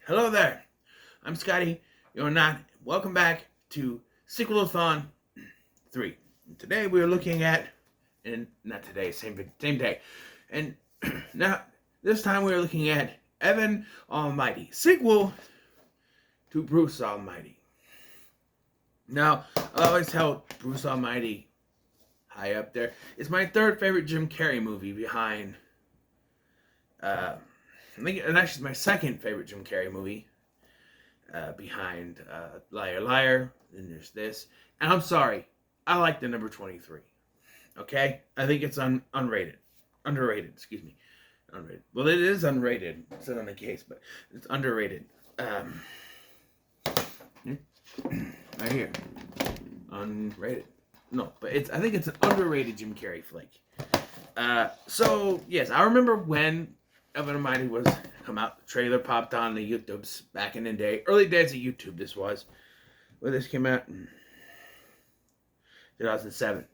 Hello there. I'm Scotty. You're not. Welcome back to Sequel-A-Thon 3. And today we're looking at, and not today, same day. And now, this time we're looking at Evan Almighty, sequel to Bruce Almighty. Now, I always held Bruce Almighty high up there. It's my third favorite Jim Carrey movie behind, I think, and actually it's my second favorite Jim Carrey movie. Behind Liar Liar, then there's this. And I'm sorry, I like the number 23. Okay? I think it's unrated. Underrated, excuse me. Unrated. Well, it is unrated. It's not on the case, but it's underrated. Right here. Unrated. No, but I think it's an underrated Jim Carrey flick. So, yes, I remember when Evan Almighty was come out. The trailer popped on the YouTubes back in the day. Early days of YouTube, this was. Where this came out in 2007.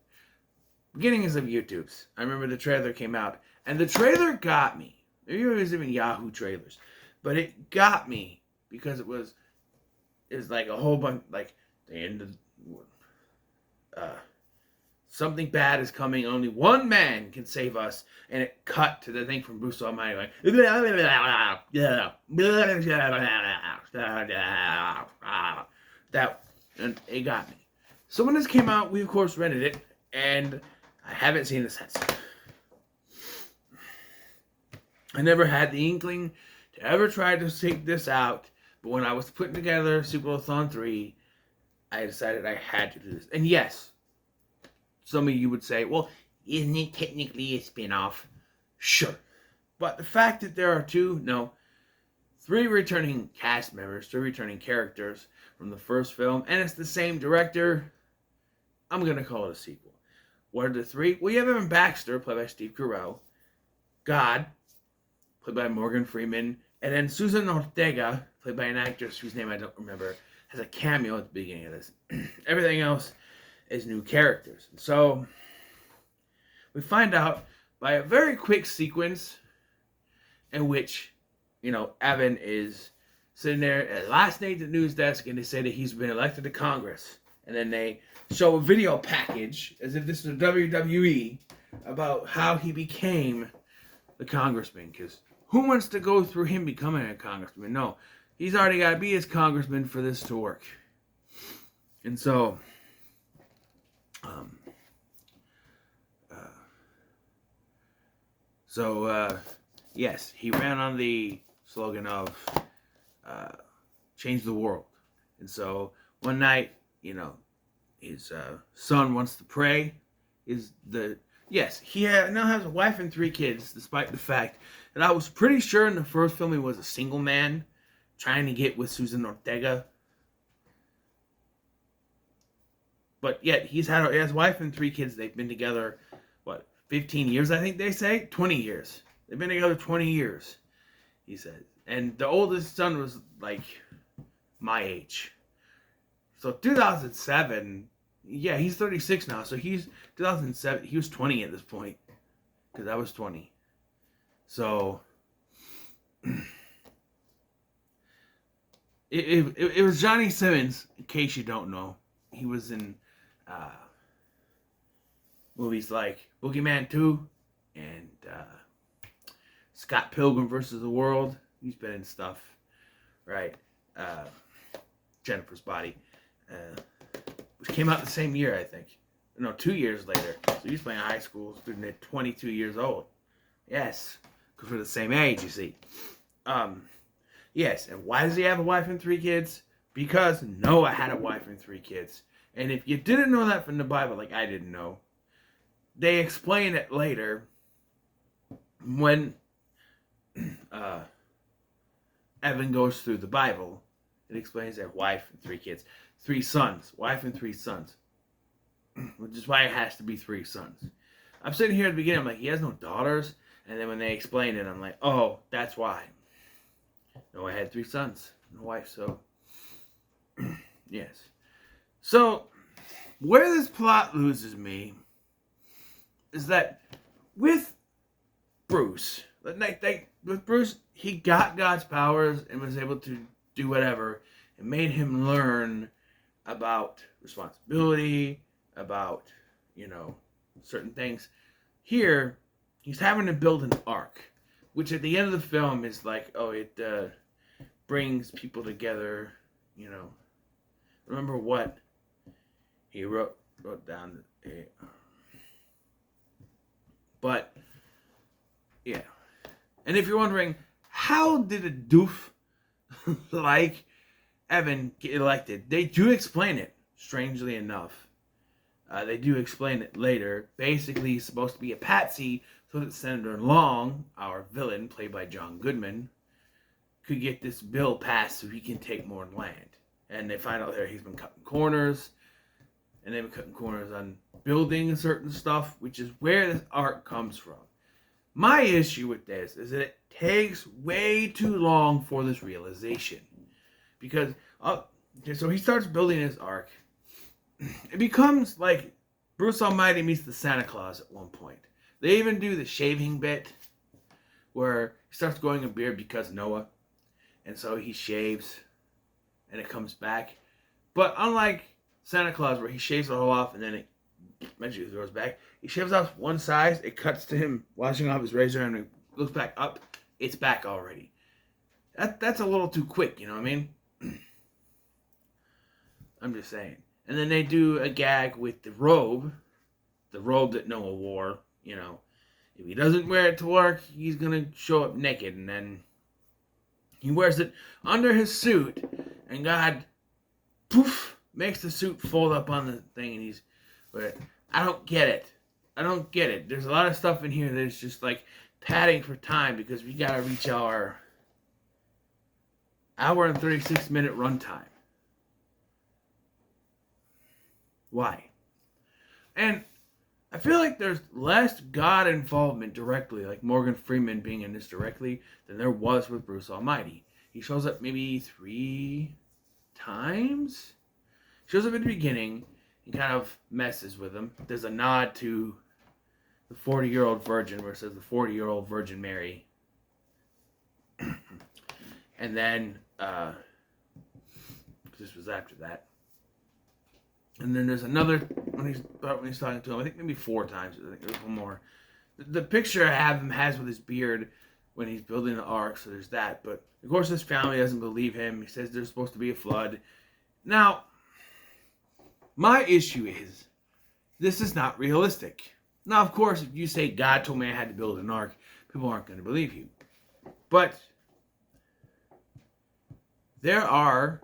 Beginnings of YouTubes. I remember the trailer came out. And the trailer got me. Maybe it was even Yahoo trailers. But it got me because it was like a whole bunch, like the end of something bad is coming. Only one man can save us. And it cut to the thing from Bruce Almighty. Like, that, and it got me. So when this came out, we of course rented it. And I haven't seen it since. I never had the inkling to ever try to seek this out. But when I was putting together Sequel-A-Thon 3, I decided I had to do this. And yes, some of you would say, well, isn't it technically a spin-off? Sure. But the fact that there are three returning cast members, three returning characters from the first film, and it's the same director, I'm going to call it a sequel. What are the three? Well, you have Evan Baxter, played by Steve Carell, God, played by Morgan Freeman, and then Susan Ortega, played by an actress whose name I don't remember, has a cameo at the beginning of this. Everything else is new characters. And so we find out by a very quick sequence in which, Evan is sitting there at last night at the news desk and they say that he's been elected to Congress. And then they show a video package as if this was WWE about how he became the congressman. Because who wants to go through him becoming a congressman? No, he's already got to be his congressman for this to work. And so yes, he ran on the slogan of change the world. And so one night, his son wants to pray. He now has a wife and 3 kids, despite the fact that I was pretty sure in the first film he was a single man trying to get with Susan Ortega. But yet, he has wife and 3 kids. They've been together, 15 years, I think they say? 20 years. They've been together 20 years, he said. And the oldest son was, my age. So 2007, yeah, he's 36 now. So 2007, he was 20 at this point. Because I was 20. So it was Johnny Simmons, in case you don't know. He was in movies like Boogeyman 2 and Scott Pilgrim vs. the World. He's been in stuff, right? Jennifer's Body, which came out the same year, I think. No, 2 years later. So he's playing a high school student at 22 years old. Yes, because we're the same age, you see. Yes, and why does he have a wife and 3 kids? Because Noah had a wife and 3 kids. And if you didn't know that from the Bible, like I didn't know, they explain it later when Evan goes through the Bible. It explains that wife and 3 kids. 3 sons. Wife and 3 sons. Which is why it has to be 3 sons. I'm sitting here at the beginning, I'm like, he has no daughters? And then when they explain it, I'm like, oh, that's why. Noah had 3 sons and a wife, so yes. So, where this plot loses me is that with Bruce, With Bruce, he got God's powers and was able to do whatever. It made him learn about responsibility, about, certain things. Here, he's having to build an ark, which at the end of the film is like, it brings people together, Remember what he wrote down. But, yeah. And if you're wondering, how did a doof like Evan get elected? They do explain it, strangely enough. They do explain it later. Basically, he's supposed to be a patsy so that Senator Long, our villain, played by John Goodman, could get this bill passed so he can take more land. And they find out there he's been cutting corners, and they've been cutting corners on building certain stuff, which is where this art comes from. My issue with this is that it takes way too long for this realization. Because, so he starts building his ark. It becomes like Bruce Almighty meets the Santa Claus at one point. They even do the shaving bit where he starts growing a beard because Noah. And so he shaves and it comes back. But unlike Santa Claus where he shaves it all off and then it eventually grows back, he shaves off one side, it cuts to him washing off his razor and it looks back up, it's back already. That's a little too quick, you know what I mean? I'm just saying. And then they do a gag with the robe that Noah wore, If he doesn't wear it to work, he's going to show up naked. And then he wears it under his suit, and God, poof, makes the suit fold up on the thing. And but I don't get it. There's a lot of stuff in here that's just like padding for time because we got to reach our hour and 36-minute runtime. Why? And I feel like there's less God involvement directly, like Morgan Freeman being in this directly, than there was with Bruce Almighty. He shows up maybe 3 times? Shows up at the beginning and kind of messes with him. There's a nod to the 40-year-old virgin where it says the 40-year-old Virgin Mary. And then, this was after that. And then there's another, when he's talking to him, I think maybe 4 times. I think there's one more. The picture I have him has with his beard when he's building the ark, so there's that. But, of course, his family doesn't believe him. He says there's supposed to be a flood. Now, my issue is, this is not realistic. Now, of course, if you say God told me I had to build an ark, people aren't going to believe you. But there are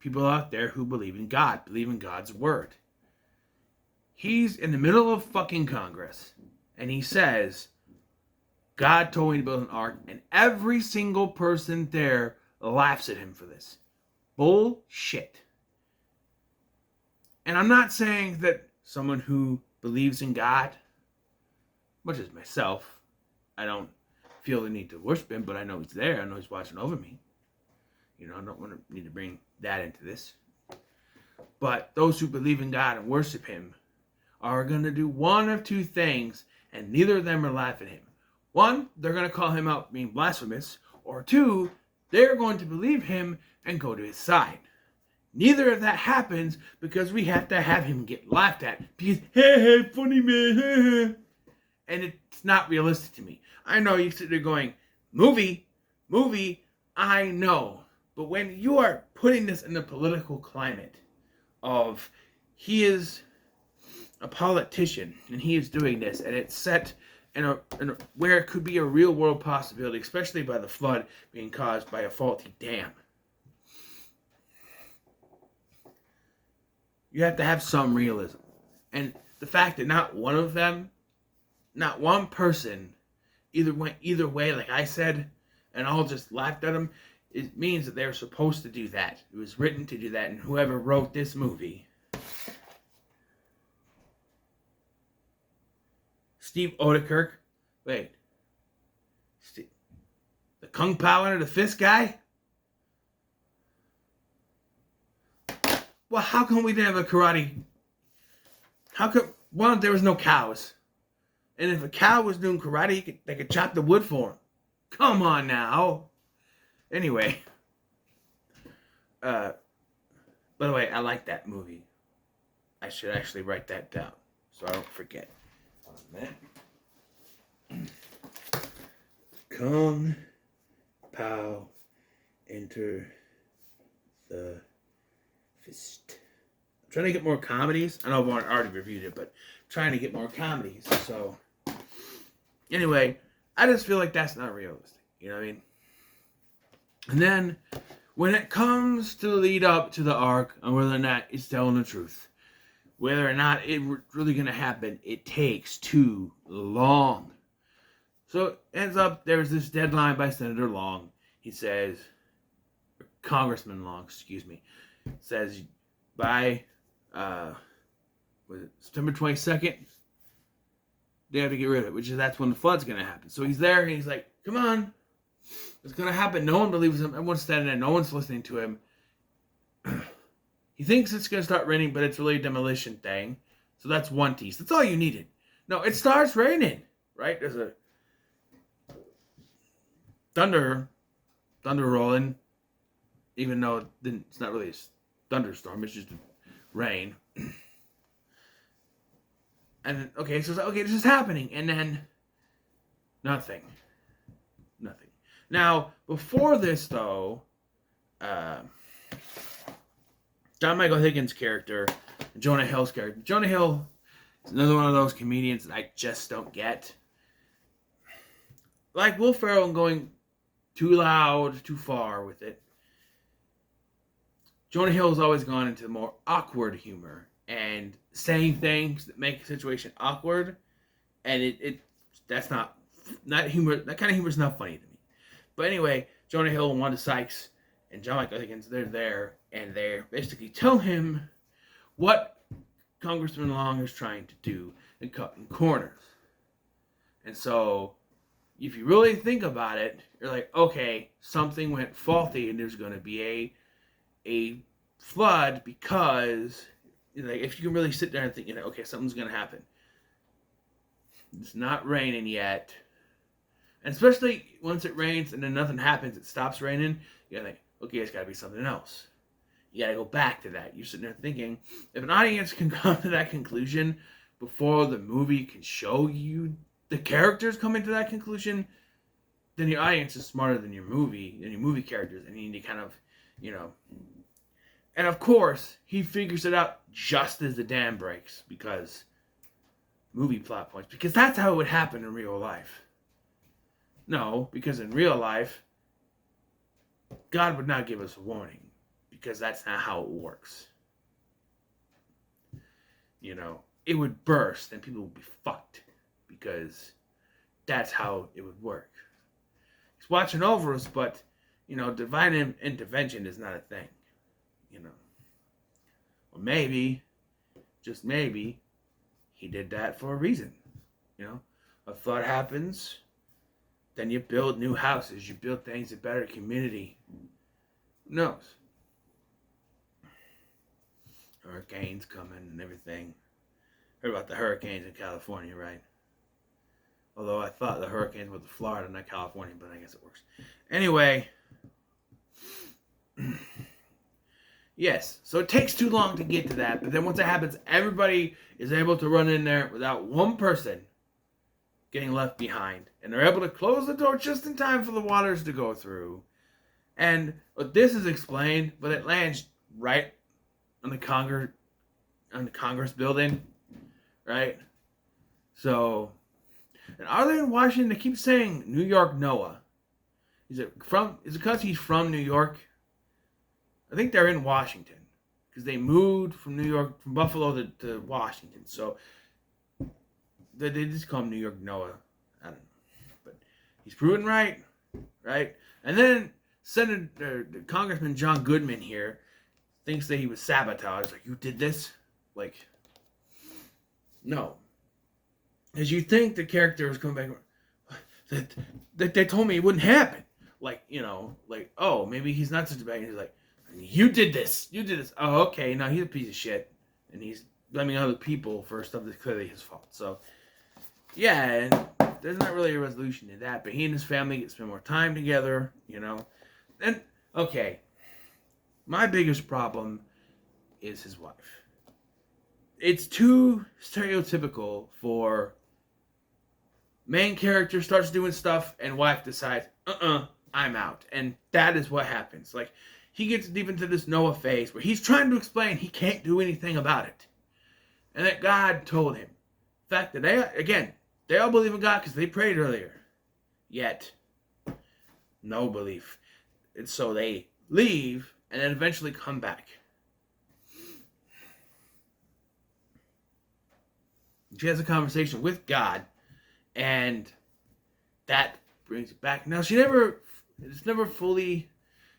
people out there who believe in God, believe in God's word. He's in the middle of fucking Congress, and he says, God told me to build an ark, and every single person there laughs at him for this. Bullshit. And I'm not saying that someone who believes in God, much as myself, I don't feel the need to worship him, but I know he's there. I know he's watching over me. I don't need to bring that into this. But those who believe in God and worship him are going to do one of 2 things, and neither of them are laughing at him. 1, they're going to call him out being blasphemous, or 2, they're going to believe him and go to his side. Neither of that happens because we have to have him get laughed at. Because, hey, funny man, and it's not realistic to me. I know you sit there going, movie, I know. But when you are putting this in the political climate of he is a politician and he is doing this, and it's set in a where it could be a real world possibility, especially by the flood being caused by a faulty dam. You have to have some realism. And the fact that not one person either went either way, like I said, and all just laughed at him, it means that they're supposed to do that. It was written to do that, and whoever wrote this movie, Steve Odekirk, the Kung Pao under the fist guy? Well, how come we didn't have a karate? How come, there was no cows? And if a cow was doing karate, they could chop the wood for him. Come on now. Anyway. By the way, I like that movie. I should actually write that down so I don't forget. Hold on a minute. Kung Pao enter the fist. I'm trying to get more comedies. I know I've already reviewed it, but I'm trying to get more comedies. So, anyway, I just feel like that's not realistic. You know what I mean? And then, when it comes to lead up to the arc on whether or not it's telling the truth, whether or not it's really going to happen, it takes too long. So it ends up, there's this deadline by Senator Long. He says, Congressman Long, excuse me, says by September 22nd, they have to get rid of it, which is that's when the flood's going to happen. So he's there and he's like, come on, it's going to happen. No one believes him. Everyone's standing there. No one's listening to him. He thinks it's going to start raining, but it's really a demolition thing. So that's one tease. That's all you needed. No, it starts raining, right? There's a thunder rolling, even though it's not really a thunderstorm. It's just rain. And, okay, so this is happening. And then, nothing. Now, before this, though, John Michael Higgins' character, Jonah Hill's character. Jonah Hill is another one of those comedians that I just don't get. Like Will Ferrell going too loud, too far with it. Jonah Hill's always gone into more awkward humor and saying things that make a situation awkward, and that's not humor. That kind of humor is not funny to me. But anyway, Jonah Hill and Wanda Sykes and John Michael Higgins, they're there, and they basically tell him what Congressman Long is trying to do and cutting corners. And so, if you really think about it, you're like, okay, something went faulty, and there's going to be a flood because, like, if you can really sit there and think, okay, something's going to happen. It's not raining yet. And especially once it rains and then nothing happens, it stops raining, you gotta think, okay, it's gotta be something else. You gotta go back to that. You're sitting there thinking, if an audience can come to that conclusion before the movie can show you the characters coming to that conclusion, then your audience is smarter than your movie characters, and you need to kind of, And of course, he figures it out just as the dam breaks, because movie plot points, because that's how it would happen in real life. No, because in real life, God would not give us a warning, because that's not how it works. It would burst and people would be fucked, because that's how it would work. He's watching over us, but, divine intervention is not a thing, Well, maybe, just maybe, he did that for a reason, A flood happens. Then you build new houses. You build things a better community. Who knows? Hurricanes coming and everything. Heard about the hurricanes in California, right? Although I thought the hurricanes were the Florida, not California, but I guess it works. Anyway. Yes, so it takes too long to get to that. But then once it happens, everybody is able to run in there without one person getting left behind, and they're able to close the door just in time for the waters to go through. And this is explained, but it lands right on the Congress building, right? So, and are they in Washington? They keep saying New York Noah. Is it because he's from New York? I think they're in Washington, because they moved from Buffalo to Washington. So they just call him New York Noah. I don't know. But he's proven right? And then Congressman John Goodman here thinks that he was sabotaged. Like, you did this? Like, no. As you think the character is coming back, that they told me it wouldn't happen. Oh, maybe he's not such a bad guy. He's like, you did this. Oh, okay. No, he's a piece of shit. And he's blaming other people for stuff that's clearly his fault. So, yeah, and there's not really a resolution to that. But he and his family get to spend more time together, you know. And okay, my biggest problem is his wife. It's too stereotypical for main character starts doing stuff and wife decides, I'm out. And that is what happens. Like, he gets deep into this Noah phase where he's trying to explain he can't do anything about it. And that God told him. The fact that they all believe in God because they prayed earlier. Yet, no belief. And so they leave and then eventually come back. She has a conversation with God, and that brings it back. Now, it's never fully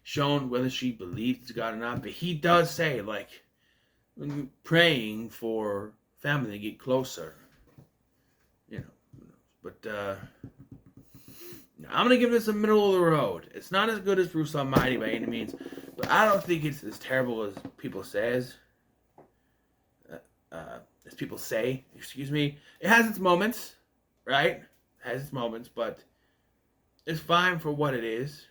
shown whether she believes God or not, but he does say, like, when you're praying for family to get closer, you know. But I'm gonna give this a middle of the road. It's not as good as Bruce Almighty by any means, but I don't think it's as terrible as people say. Excuse me. It has its moments, right? It has its moments, but it's fine for what it is.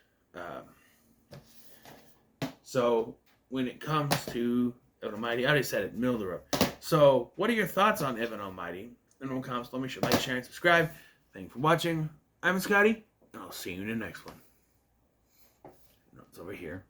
So when it comes to Evan Almighty, I already said it, middle of the road. So what are your thoughts on Evan Almighty? In the comments below, make sure to like, share, and subscribe. Thank you for watching. I'm Scotty, and I'll see you in the next one. No, it's over here.